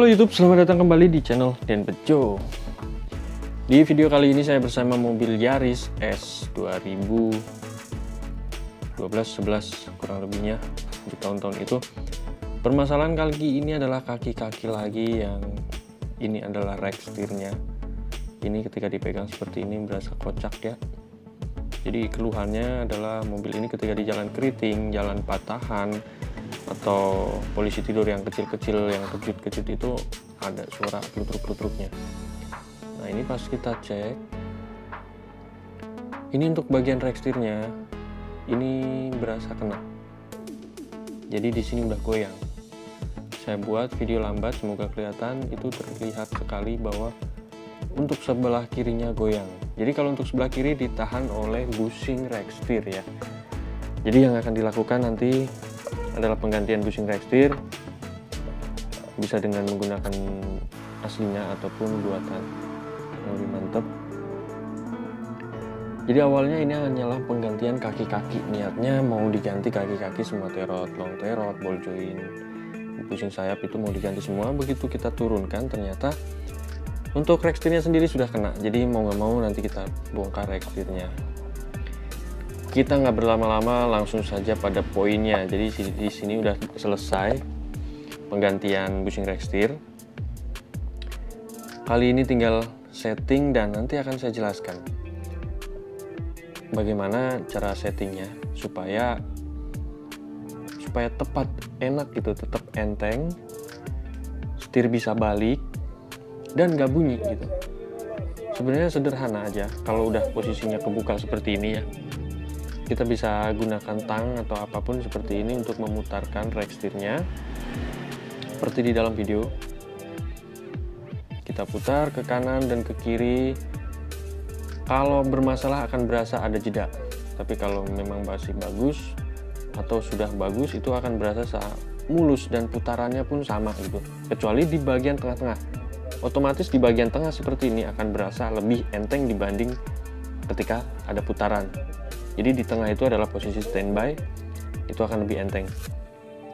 Halo YouTube, selamat datang kembali di channel Den Bejo. Di video kali ini saya bersama mobil Yaris S 2012-11 kurang lebihnya di tahun-tahun itu. Permasalahan kali ini adalah kaki-kaki lagi, yang ini adalah rack setirnya. Ini ketika dipegang seperti ini berasa kocak ya. Jadi keluhannya adalah mobil ini ketika di jalan keriting, jalan patahan, atau polisi tidur yang kecil-kecil, yang kejut-kejut itu ada suara klutruk-klutruknya. Nah ini pas kita cek, ini untuk bagian rack setirnya ini berasa kena. Jadi di sini udah goyang. Saya buat video lambat, semoga kelihatan. Itu terlihat sekali bahwa untuk sebelah kirinya goyang. Jadi kalau untuk sebelah kiri ditahan oleh bushing rack setir ya. Jadi yang akan dilakukan nanti adalah penggantian bushing rack setir, bisa dengan menggunakan aslinya ataupun buatan yang lebih mantap. Jadi awalnya ini hanyalah penggantian kaki-kaki, niatnya mau diganti kaki-kaki semua, terot, long terot, ball joint, bushing sayap itu mau diganti semua. Begitu kita turunkan ternyata untuk rack setirnya sendiri sudah kena. Jadi mau nggak mau nanti kita bongkar rack setirnya. Kita nggak berlama-lama, langsung saja pada poinnya. Jadi di sini udah selesai penggantian bushing rack setir. Kali ini tinggal setting dan nanti akan saya jelaskan bagaimana cara settingnya supaya tepat, enak gitu, tetap enteng, setir bisa balik dan nggak bunyi gitu. Sebenarnya sederhana aja kalau udah posisinya kebuka seperti ini ya. Kita bisa gunakan tang atau apapun seperti ini untuk memutarkan rack setirnya seperti di dalam video. Kita putar ke kanan dan ke kiri. Kalau bermasalah akan berasa ada jeda, tapi kalau memang masih bagus atau sudah bagus itu akan berasa mulus dan putarannya pun sama gitu. Kecuali di bagian tengah-tengah, otomatis di bagian tengah seperti ini akan berasa lebih enteng dibanding ketika ada putaran. Jadi di tengah itu adalah posisi standby, itu akan lebih enteng.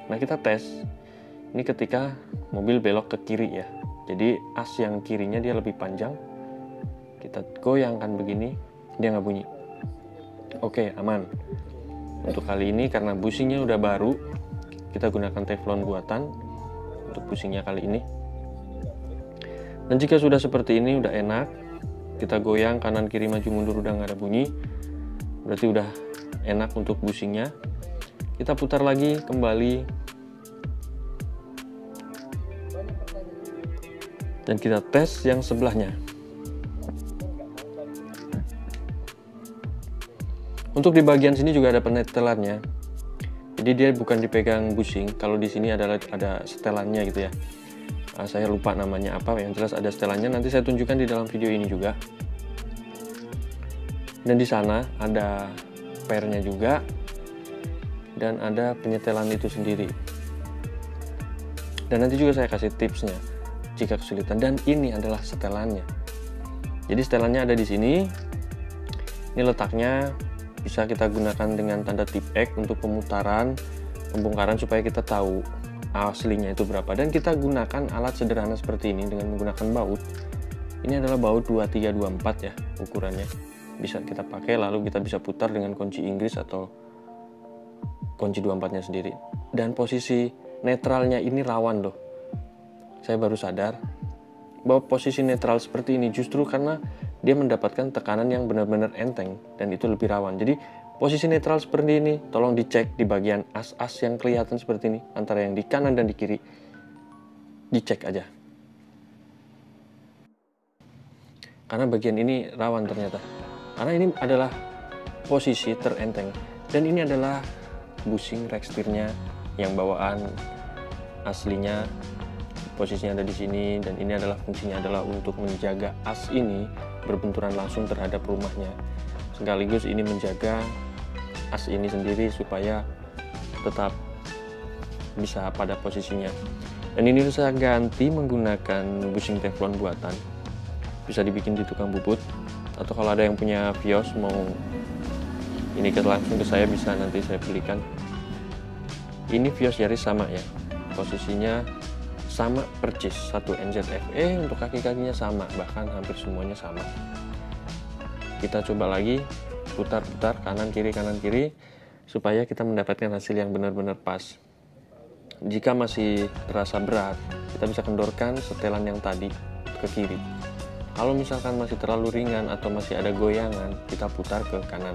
Nah kita tes, ini ketika mobil belok ke kiri ya. Jadi as yang kirinya dia lebih panjang, kita goyangkan begini, dia nggak bunyi. Oke, aman. Untuk kali ini karena bushingnya udah baru, kita gunakan teflon buatan untuk bushingnya kali ini. Dan jika sudah seperti ini, udah enak, kita goyang kanan kiri maju mundur udah nggak ada bunyi, berarti udah enak untuk bushingnya. Kita putar lagi kembali dan kita tes yang sebelahnya. Untuk di bagian sini juga ada penetelannya, jadi dia bukan dipegang bushing. Kalau di sini ada setelannya gitu ya. Saya lupa namanya apa, yang jelas ada setelannya, nanti saya tunjukkan di dalam video ini juga. Dan di sana ada pernya juga dan ada penyetelan itu sendiri. Dan nanti juga saya kasih tipsnya jika kesulitan. Dan ini adalah setelannya. Jadi setelannya ada di sini. Ini letaknya bisa kita gunakan dengan tanda tip X untuk pemutaran, pembongkaran supaya kita tahu aslinya itu berapa. Dan kita gunakan alat sederhana seperti ini dengan menggunakan baut. Ini adalah baut 2324 ya ukurannya. Bisa kita pakai, lalu kita bisa putar dengan kunci Inggris atau kunci 24-nya sendiri. Dan posisi netralnya ini rawan loh. Saya baru sadar bahwa posisi netral seperti ini justru karena dia mendapatkan tekanan yang benar-benar enteng dan itu lebih rawan. Jadi posisi netral seperti ini tolong dicek di bagian as-as yang kelihatan seperti ini, antara yang di kanan dan di kiri. Dicek aja. Karena bagian ini rawan ternyata. Karena ini adalah posisi terenteng dan ini adalah bushing rack setirnya yang bawaan aslinya, posisinya ada di sini, dan ini adalah fungsinya adalah untuk menjaga as ini berbenturan langsung terhadap rumahnya, sekaligus ini menjaga as ini sendiri supaya tetap bisa pada posisinya. Dan ini saya ganti menggunakan bushing teflon buatan, bisa dibikin di tukang bubut. Atau kalau ada yang punya Vios mau ini langsung ke saya, bisa nanti saya belikan. Ini Vios Yaris sama ya, posisinya sama percis, satu NZFE untuk kaki-kakinya sama, bahkan hampir semuanya sama. Kita coba lagi, putar-putar kanan kiri supaya kita mendapatkan hasil yang benar-benar pas. Jika masih terasa berat, kita bisa kendorkan setelan yang tadi ke kiri. Kalau misalkan masih terlalu ringan atau masih ada goyangan, kita putar ke kanan.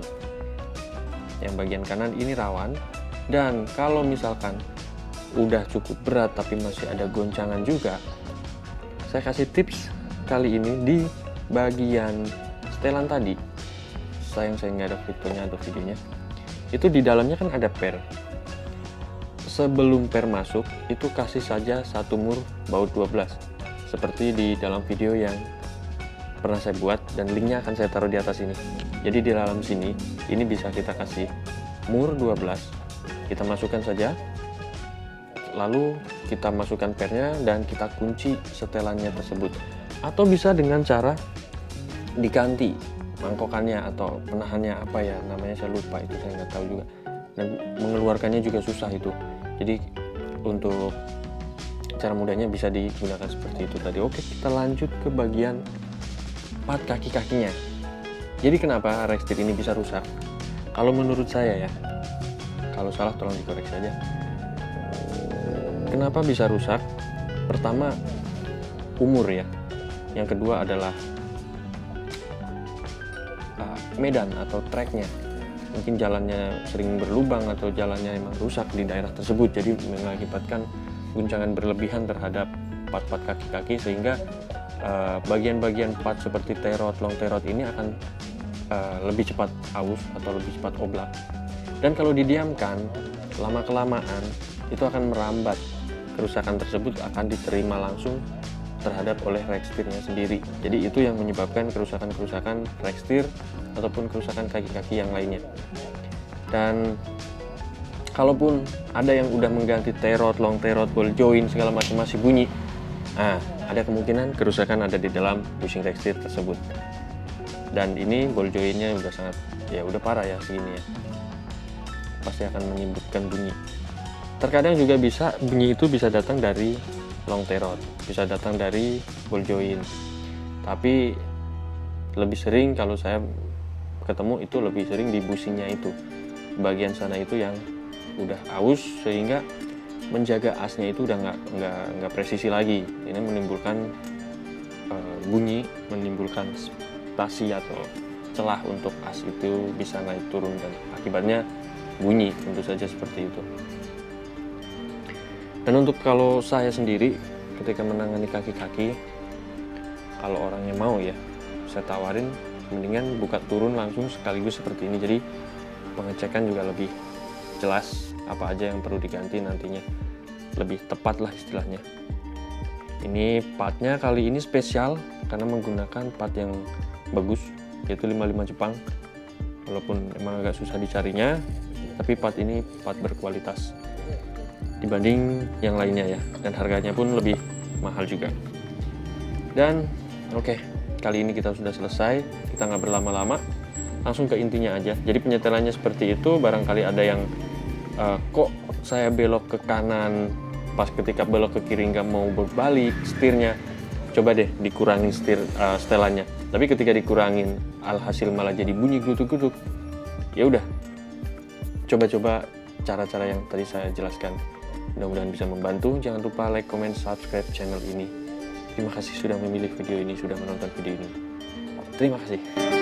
Yang bagian kanan ini rawan, dan kalau misalkan udah cukup berat tapi masih ada goncangan juga, saya kasih tips kali ini di bagian setelan tadi. Sayang saya nggak ada fotonya atau videonya. Itu di dalamnya kan ada per. Sebelum per masuk, itu kasih saja satu mur baut 12. Seperti di dalam video yang pernah saya buat, dan linknya akan saya taruh di atas ini. Jadi di dalam sini, ini bisa kita kasih mur 12. Kita masukkan saja, lalu kita masukkan pernya dan kita kunci setelannya tersebut. Atau bisa dengan cara diganti mangkokannya atau penahannya, apa ya namanya, saya lupa, itu saya nggak tahu juga, dan mengeluarkannya juga susah itu. Jadi untuk cara mudahnya bisa digunakan seperti itu tadi. Oke, kita lanjut ke bagian part kaki-kakinya. Jadi kenapa Rextir ini bisa rusak? Kalau menurut saya ya, kalau salah tolong dikoreksi aja. Kenapa bisa rusak? Pertama, umur ya. Yang kedua adalah medan atau treknya. Mungkin jalannya sering berlubang atau jalannya emang rusak di daerah tersebut, jadi mengakibatkan guncangan berlebihan terhadap part-part kaki-kaki, sehingga bagian-bagian part seperti terot, long terot ini akan lebih cepat aus atau lebih cepat oblak. Dan kalau didiamkan lama-kelamaan itu akan merambat. Kerusakan tersebut akan diterima langsung terhadap oleh Rextirnya sendiri. Jadi itu yang menyebabkan kerusakan-kerusakan Rextir ataupun kerusakan kaki-kaki yang lainnya. Dan kalaupun ada yang udah mengganti terot, long terot, ball joint segala macam masih bunyi, ada kemungkinan kerusakan ada di dalam bushing Rextir tersebut. Dan ini ball jointnya udah sangat, ya udah parah ya segini ya, pasti akan menyebabkan bunyi. Terkadang juga bisa bunyi itu bisa datang dari long terot, bisa datang dari ball joint, tapi lebih sering kalau saya ketemu itu lebih sering di bushingnya itu, bagian sana itu yang udah aus sehingga menjaga asnya itu udah nggak presisi lagi. Ini menimbulkan bunyi, menimbulkan spasi atau celah untuk as itu bisa naik turun, dan akibatnya bunyi, tentu saja seperti itu. Dan untuk kalau saya sendiri ketika menangani kaki-kaki, kalau orangnya mau ya, saya tawarin mendingan buka turun langsung sekaligus seperti ini, jadi pengecekan juga lebih jelas apa aja yang perlu diganti nantinya, lebih tepat lah istilahnya. Ini partnya kali ini spesial karena menggunakan part yang bagus, yaitu 55 Jepang. Walaupun emang agak susah dicarinya, tapi part ini part berkualitas dibanding yang lainnya ya, dan harganya pun lebih mahal juga. Dan oke, kali ini kita sudah selesai, kita nggak berlama-lama, langsung ke intinya aja. Jadi penyetelannya seperti itu. Barangkali ada yang kok saya belok ke kanan, pas ketika belok ke kiri nggak mau berbalik setirnya, coba deh dikurangin setelannya. Tapi ketika dikurangin alhasil malah jadi bunyi glutuk-glutuk, ya udah, coba-coba cara-cara yang tadi saya jelaskan. Mudah-mudahan bisa membantu. Jangan lupa like, comment, subscribe channel ini. Terima kasih sudah memilih video ini, sudah menonton video ini. Terima kasih.